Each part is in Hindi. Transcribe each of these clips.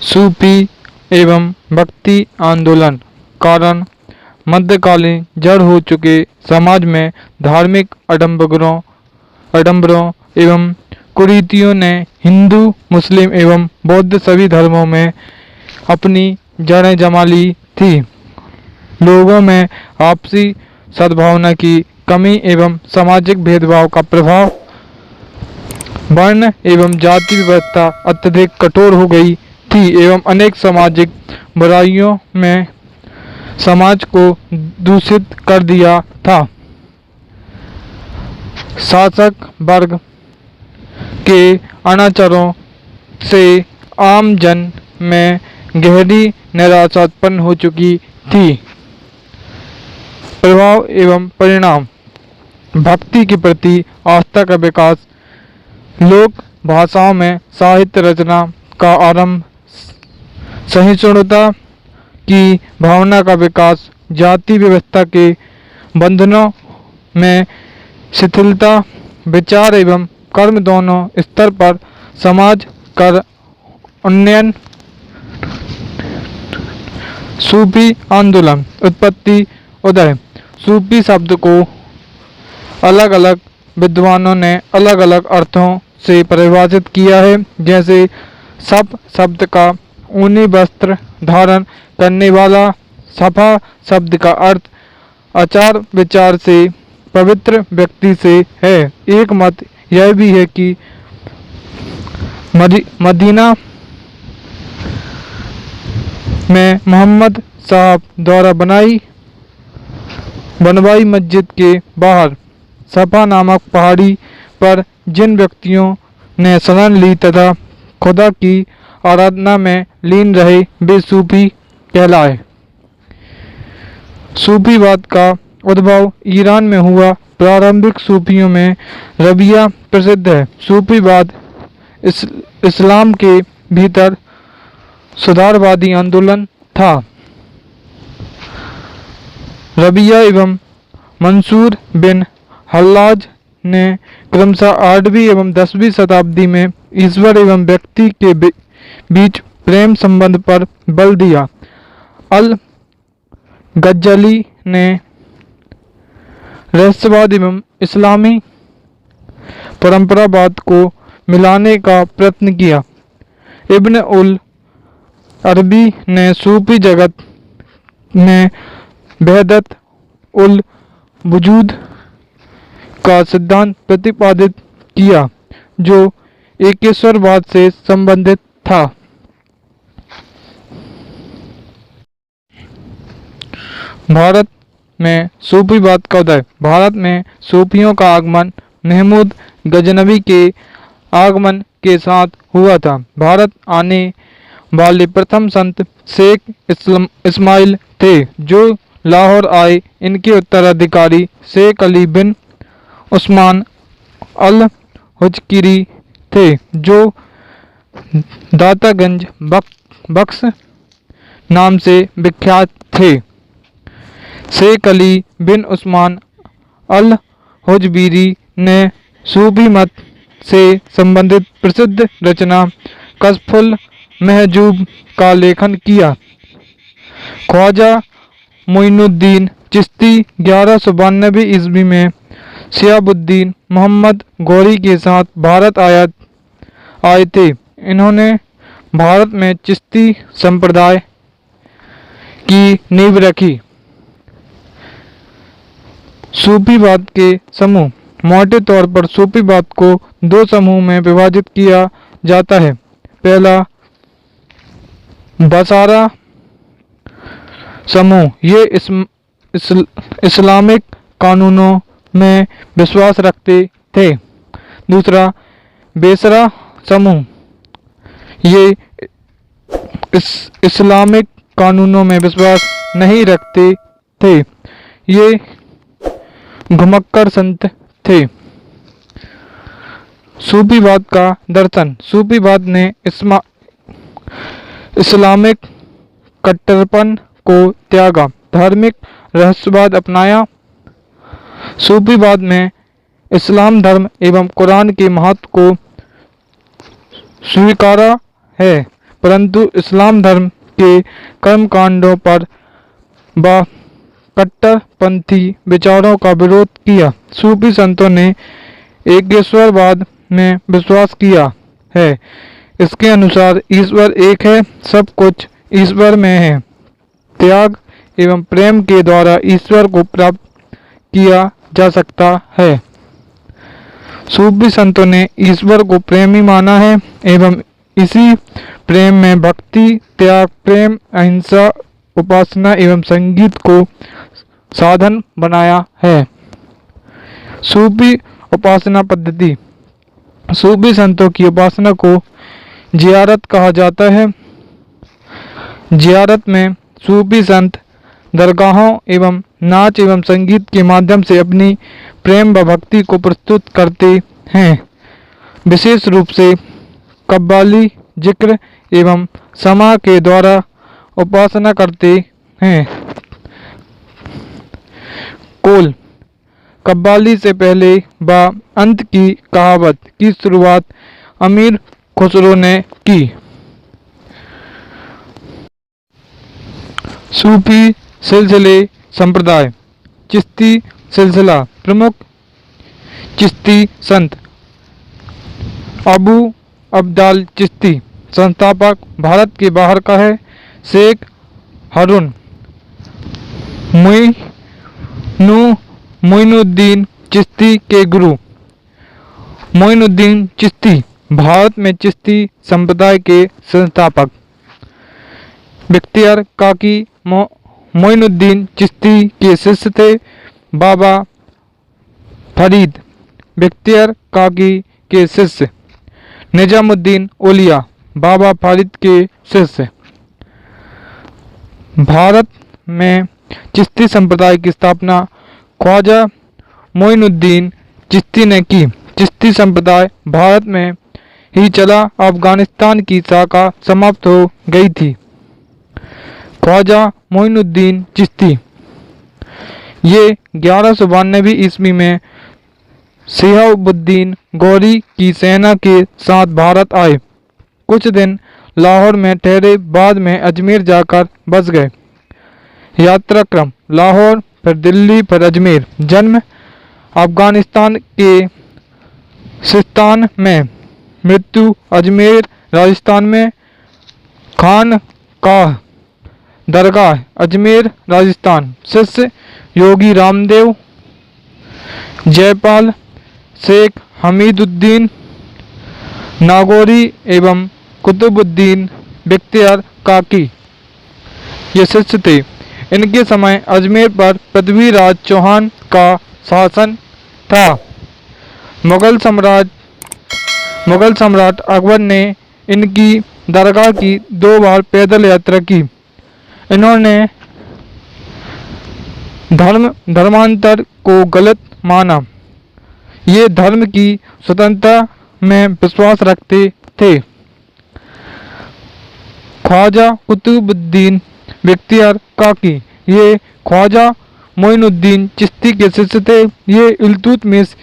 सूफी एवं भक्ति आंदोलन कारण मध्यकालीन जड़ हो चुके समाज में धार्मिक आडंबरों एवं कुरीतियों ने हिंदू मुस्लिम एवं बौद्ध सभी धर्मों में अपनी जड़ें जमा ली थी। लोगों में आपसी सद्भावना की कमी एवं सामाजिक भेदभाव का प्रभाव, वर्ण एवं जाति व्यवस्था अत्यधिक कठोर हो गई थी एवं अनेक सामाजिक बुराइयों में समाज को दूषित कर दिया था। शासक वर्ग के अनाचारों से आम जन में गहरी निराशा उत्पन्न हो चुकी थी। प्रभाव एवं परिणाम, भक्ति के प्रति आस्था का विकास, लोक भाषाओं में साहित्य रचना का आरंभ, सहिष्णुता की भावना का विकास, जाति व्यवस्था के बंधनों में शिथिलता, विचार एवं कर्म दोनों स्तर पर समाज का उन्नयन। सूफी आंदोलन उत्पत्ति उदय। सूफी शब्द को अलग अलग विद्वानों ने अलग अलग अर्थों से परिभाषित किया है। जैसे सप शब्द का ऊनी वस्त्र धारण करने वाला, सफा शब्द का अर्थ आचार विचार से पवित्र व्यक्ति से है। एक मत यह भी है कि मदीना में मोहम्मद साहब द्वारा बनवाई मस्जिद के बाहर सफा नामक पहाड़ी पर जिन व्यक्तियों ने शरण ली तथा खुदा की आराधना में लीन रहे, वे सूफी कहलाए। सूफीवाद का उद्भव ईरान में हुआ। प्रारंभिक सूफियों में रबिया प्रसिद्ध है। सूफीवाद इस्लाम के भीतर सुधारवादी आंदोलन था। रबिया एवं मंसूर बिन हल्लाज ने क्रमशः 8वीं एवं 10वीं शताब्दी में ईश्वर एवं व्यक्ति के बीच प्रेम संबंध पर बल दिया। अल गज्जली ने रहस्यवाद एवं इस्लामी परंपरावाद को मिलाने का प्रयत्न किया। इब्न उल अरबी ने सूफी जगत में वहदत उल वजूद का सिद्धांत प्रतिपादित किया, जो एकेश्वरवाद से संबंधित था। भारत में सूफीवाद का उदय। भारत में सूफियों का आगमन महमूद गजनवी के आगमन के साथ हुआ था। भारत आने वाले प्रथम संत शेख इस्माइल थे, जो लाहौर आए। इनके उत्तराधिकारी शेख अली बिन उस्मान अल हुजकिरी थे, जो दातागंज बख्श नाम से विख्यात थे। शेख अली बिन उस्मान अल हुजबिरी ने सूफी मत से संबंधित प्रसिद्ध रचना कश्फुल महजूब का लेखन किया। ख्वाजा मोइनुद्दीन चिश्ती 1192 ईस्वी में शिहाबुद्दीन मोहम्मद गौरी के साथ भारत आए थे। इन्होंने भारत में चिश्ती संप्रदाय की नींव रखी। सूफीवाद के समूह। मोटे तौर पर सूफीवाद को 2 समूह में विभाजित किया जाता है। पहला बसारा समूह, ये इस्लामिक कानूनों में विश्वास रखते थे। दूसरा बेसरा समूह, ये इस्लामिक कानूनों में विश्वास नहीं रखते थे। ये घुमक्कड़ संत थे। सूफीवाद का दर्शन। सूफीवाद ने इस्लामिक कट्टरपन को त्यागा, धार्मिक रहस्यवाद अपनाया। सूफीवाद में इस्लाम धर्म एवं कुरान के महत्व को स्वीकारा है। परंतु इस्लाम धर्म के कर्मकांडों पर व कट्टरपंथी विचारों का विरोध किया। सूफी संतों ने एकेश्वरवाद में विश्वास किया है। इसके अनुसार ईश्वर एक है, सब कुछ ईश्वर में है। त्याग एवं प्रेम के द्वारा ईश्वर को प्राप्त किया जा सकता है। सूफी संतों ने ईश्वर को प्रेमी माना है एवं इसी प्रेम में भक्ति, त्याग, प्रेम, अहिंसा, उपासना एवं संगीत को साधन बनाया है। सूफी उपासना पद्धति। सूफी संतों की उपासना को जियारत कहा जाता है। जियारत में सूफी संत दरगाहों एवं नाच एवं संगीत के माध्यम से अपनी प्रेम व भक्ति को प्रस्तुत करते हैं। विशेष रूप से कव्वाली, जिक्र एवं समा के द्वारा उपासना करते हैं। कौल। कव्वाली से पहले व अंत की कहावत की शुरुआत अमीर खुसरो ने की। सूफी सिलसिले संप्रदाय। चिश्ती सिलसिला। प्रमुख चिश्ती संत अबू अब्दाल चिश्ती। संस्थापक भारत के बाहर का है। शेख हारून मोइनुद्दीन चिश्ती के गुरु। मोइनुद्दीन चिश्ती भारत में चिश्ती संप्रदाय के संस्थापक। बख्तियार काकी मोइनुद्दीन चिश्ती के शिष्य थे। बाबा फरीद बख्तियार काकी के शिष्य। निजामुद्दीन औलिया बाबा फरीद के शिष्य। भारत में चिश्ती संप्रदाय की स्थापना ख्वाजा मोइनुद्दीन चिश्ती ने की। चिश्ती संप्रदाय भारत में ही चला, अफगानिस्तान की शाखा समाप्त हो गई थी। ख्वाजा मोइनुद्दीन चिश्ती ये 1192 ईस्वी में शिहाबुद्दीन गौरी की सेना के साथ भारत आए। कुछ दिन लाहौर में ठहरे, बाद में अजमेर जाकर बस गए। यात्राक्रम लाहौर, फिर दिल्ली, फिर अजमेर। जन्म अफगानिस्तान के सिस्तान में। मृत्यु अजमेर राजस्थान में। खानकाह दरगाह अजमेर राजस्थान। शिष्य योगी रामदेव, जयपाल, शेख हमीदुद्दीन नागौरी एवं कुतुबुद्दीन बख्तियार काकी ये शिष्य थे। इनके समय अजमेर पर पृथ्वीराज चौहान का शासन था। मुगल सम्राट अकबर ने इनकी दरगाह की 2 बार पैदल यात्रा की। इन्होंने धर्मांतर को गलत माना। ये धर्म की स्वतंत्रता में विश्वास रखते थे। ख्वाजा कुतुबुद्दीन बख्तियार काकी ये ख्वाजा मोइनुद्दीन चिश्ती के शिष्य थे। ये इल्तुतमिश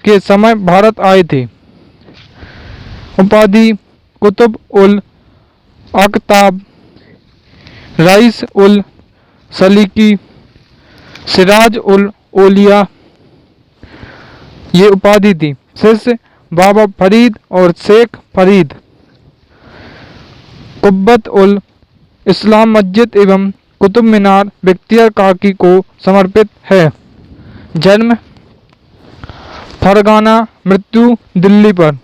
के समय भारत आए थे। उपाधि कुतुब उल अकताब, रईस उल सलीकी, सिराज उल औलिया ये उपाधि थी। शिष्य बाबा फरीद और शेख फरीद। कुब्बत उल इस्लाम मस्जिद एवं कुतुब मीनार बख्तियार काकी को समर्पित है। जन्म फरगाना, मृत्यु दिल्ली पर।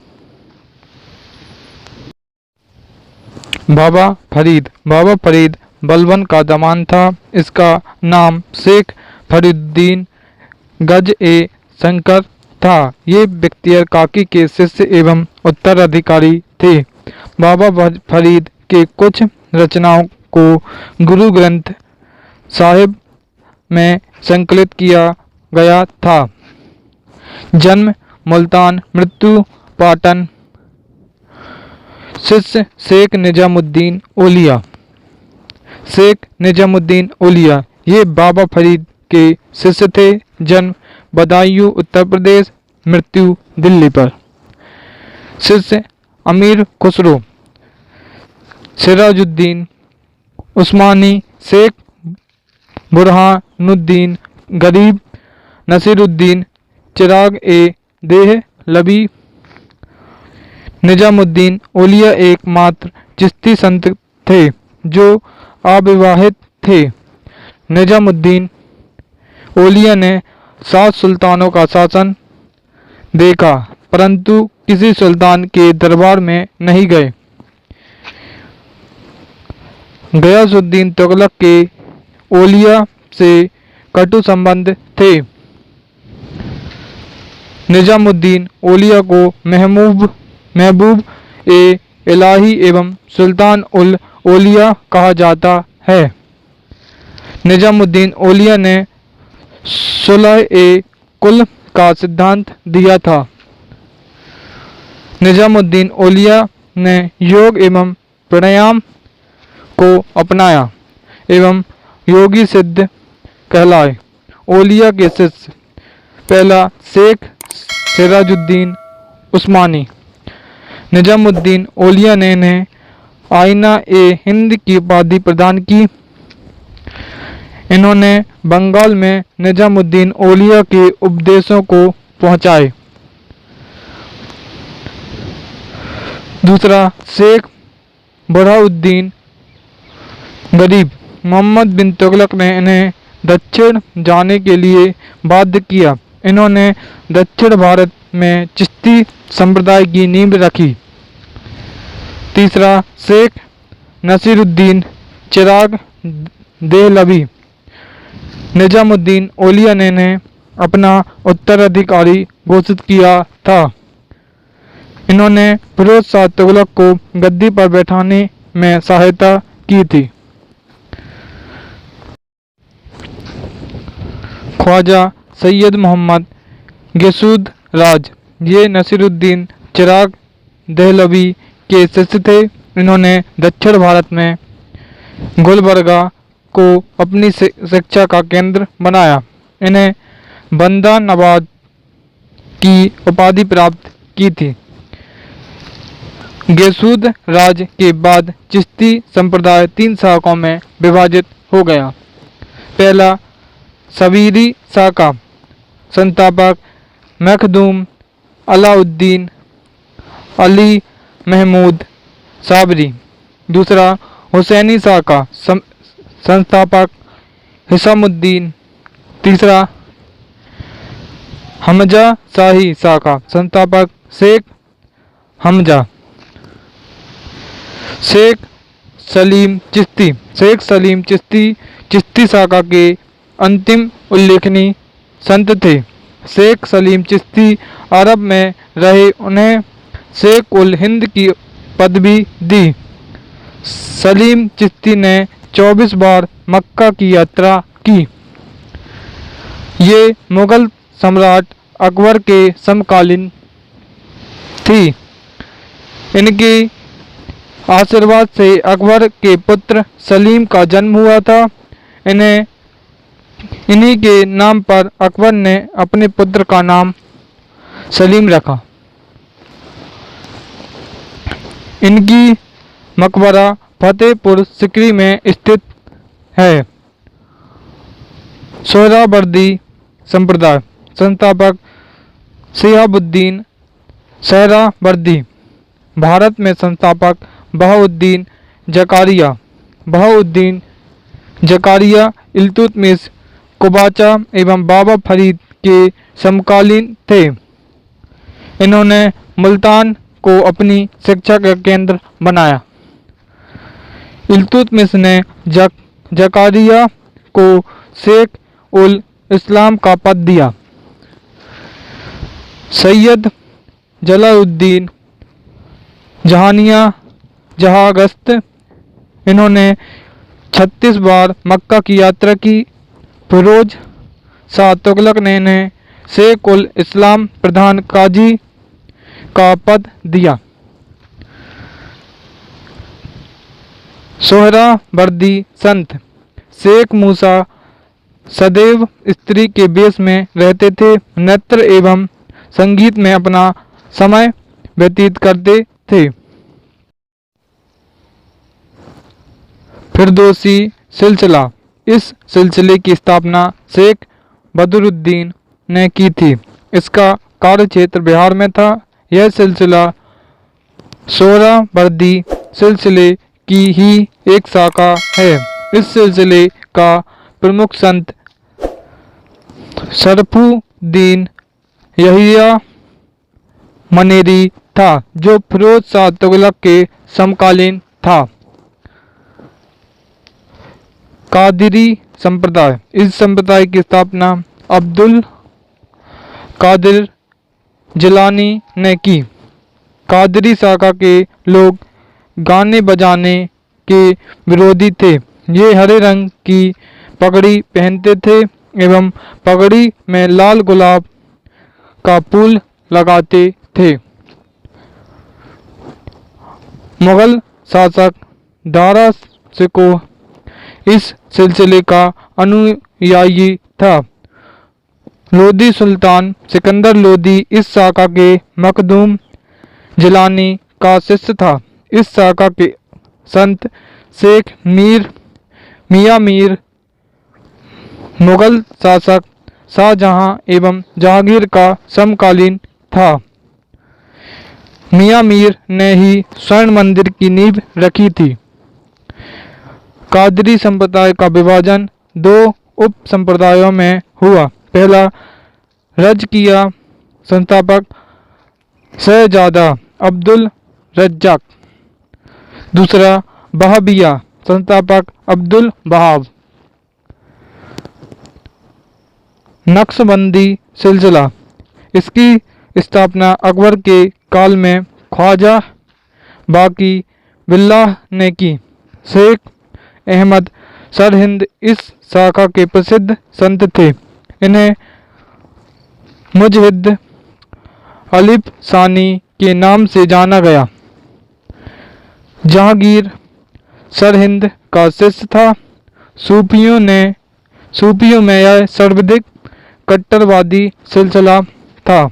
बाबा फरीद बलबन का दामाद था। इसका नाम शेख फरीदुद्दीन गज ए शंकर था। ये बख्तियार काकी के शिष्य एवं उत्तराधिकारी थे। बाबा फरीद के कुछ रचनाओं को गुरु ग्रंथ साहिब में संकलित किया गया था। जन्म मुल्तान, मृत्यु पाटन। शिष्य शेख निजामुद्दीन औलिया। शेख निजामुद्दीन औलिया ये बाबा फरीद के शिष्य थे। जन्म बदायूं उत्तर प्रदेश, मृत्यु दिल्ली पर। शिष्य अमीर खुसरो। सिराजुद्दीन उस्मानी, शेख बुरहानुद्दीन गरीब, नसीरुद्दीन चिराग ए देहलवी, निजामुद्दीन औलिया एकमात्र चिश्ती संत थे जो अविवाहित थे। निजामुद्दीन औलिया ने 7 सुल्तानों का शासन देखा परंतु किसी सुल्तान के दरबार में नहीं गए। गयासुद्दीन तुगलक के औलिया से कटु संबंध थे। निजामुद्दीन औलिया को महबूब ए इलाही एवं सुल्तान उल औलिया कहा जाता है। निजामुद्दीन औलिया ने सुलह ए कुल का सिद्धांत दिया था। निजामुद्दीन औलिया ने योग एवं प्राणायाम को अपनाया एवं योगी सिद्ध कहलाए। औलिया के शिष्य पहला शेख सिराजुद्दीन उस्मानी। निजामुद्दीन औलिया ने इन्हें आईना ए हिंद की उपाधि प्रदान की। इन्होंने बंगाल में निजामुद्दीन औलिया के उपदेशों को पहुंचाए। दूसरा शेख बुरहानुद्दीन गरीब। मोहम्मद बिन तुगलक ने इन्हें दक्षिण जाने के लिए बाध्य किया। इन्होंने दक्षिण भारत में चिश्ती संप्रदाय की नींव रखी। तीसरा शेख नसीरुद्दीन चिराग देहलवी। निजामुद्दीन औलिया ने इन्हें अपना उत्तराधिकारी घोषित किया था। इन्होंने फिरोज शाह तुगलक को गद्दी पर बैठाने में सहायता की थी। ख्वाजा सैयद मोहम्मद गसूद राज, ये नसीरुद्दीन चिराग देहलवी के शिष्य थे। इन्होंने दक्षिण भारत में गुलबर्गा को अपनी शिक्षा का केंद्र बनाया। इन्हें बंदा नवाब की उपाधि प्राप्त की थी। गसूद राज के बाद चिश्ती संप्रदाय 3 शाखाओं में विभाजित हो गया। पहला सबीरी शाखा, संस्थापक मखदूम अलाउद्दीन अली महमूद साबरी। दूसरा हुसैनी शाखा, संस्थापक हिसामुद्दीन। तीसरा हमजा शाही शाखा, संस्थापक शेख हमजा। शेख सलीम चिश्ती। शेख सलीम चिश्ती चिश्ती शाखा के अंतिम उल्लेखनीय संत थे। शेख सलीम चिश्ती अरब में रहे। उन्हें शेख उल हिंद की पदवी दी। सलीम चिश्ती ने 24 बार मक्का की यात्रा की। ये मुगल सम्राट अकबर के समकालीन थी। इनके आशीर्वाद से अकबर के पुत्र सलीम का जन्म हुआ था। इन्हीं के नाम पर अकबर ने अपने पुत्र का नाम सलीम रखा। इनकी मकबरा फतेहपुर सिकरी में स्थित है। सोहरावर्दी संप्रदाय, संस्थापक शिहाबुद्दीन सोहरावर्दी। भारत में संस्थापक बहाउद्दीन जकारिया। बहाउद्दीन जकारिया इल्तुतमिश, कुबाचा एवं बाबा फरीद के समकालीन थे। इन्होंने मुल्तान को अपनी शिक्षा का केंद्र बनाया। इल्तुतमिश ने जकारिया को शेख उल इस्लाम का पद दिया। सैयद जलालुद्दीन जहानिया जहागस्त। इन्होंने 36 बार मक्का की यात्रा की। फिरोज शाह तुगलक ने इन्हें शेख उल इस्लाम प्रधान काजी का पद दिया। सोहरावर्दी संत शेख मूसा सदैव स्त्री के वेश में रहते थे। नृत्य एवं संगीत में अपना समय व्यतीत करते थे। फिरदौसी सिलसिला। इस सिलसिले की स्थापना शेख बदरुद्दीन ने की थी। इसका कार्यक्षेत्र बिहार में था। यह सिलसिला सोहरावर्दी सिलसिले की ही एक शाखा है। इस सिलसिले का प्रमुख संत शरफुद्दीन यहिया मनेरी था, जो फिरोज शाह तुगलक के समकालीन था। कादिरी संप्रदाय। इस संप्रदाय की स्थापना अब्दुल कादिर जिलानी ने की। कादरी शाखा के लोग गाने बजाने के विरोधी थे। ये हरे रंग की पगड़ी पहनते थे एवं पगड़ी में लाल गुलाब का फूल लगाते थे। मुगल शासक दारा शिकोह इस सिलसिले का अनुयायी था। लोधी सुल्तान सिकंदर लोधी इस शाखा के मखदूम जिलानी का शिष्य था। इस शाखा के संत शेख मियां मीर मुगल शासक शाहजहां एवं जहांगीर का समकालीन था। मियां मीर ने ही स्वर्ण मंदिर की नींव रखी थी। कादरी संप्रदाय का विभाजन दो उप संप्रदायों में हुआ। पहला रज़किया संस्थापक शहजादा अब्दुल रज्जाक, दूसरा वहाबिया संस्थापक अब्दुल वहाब। नक्शबंदी सिलसिला। इसकी स्थापना अकबर के काल में ख्वाजा बाकी बिल्लाह ने की। शेख अहमद सरहिंद इस शाखा के प्रसिद्ध संत थे। इन्हें मुजहिद अलिफ सानी के नाम से जाना गया। जहांगीर सरहिंद का शिष्य था। सूफियों में यह सर्वाधिक कट्टरवादी सिलसिला था।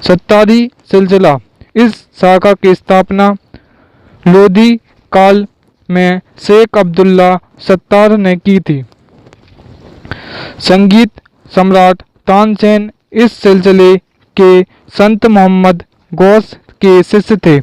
सत्तारी सिलसिला। इस शाखा की स्थापना लोधी काल में शेख अब्दुल्ला सत्तार ने की थी। संगीत सम्राट तानसेन इस सिलसिले के संत मोहम्मद गौस के शिष्य थे।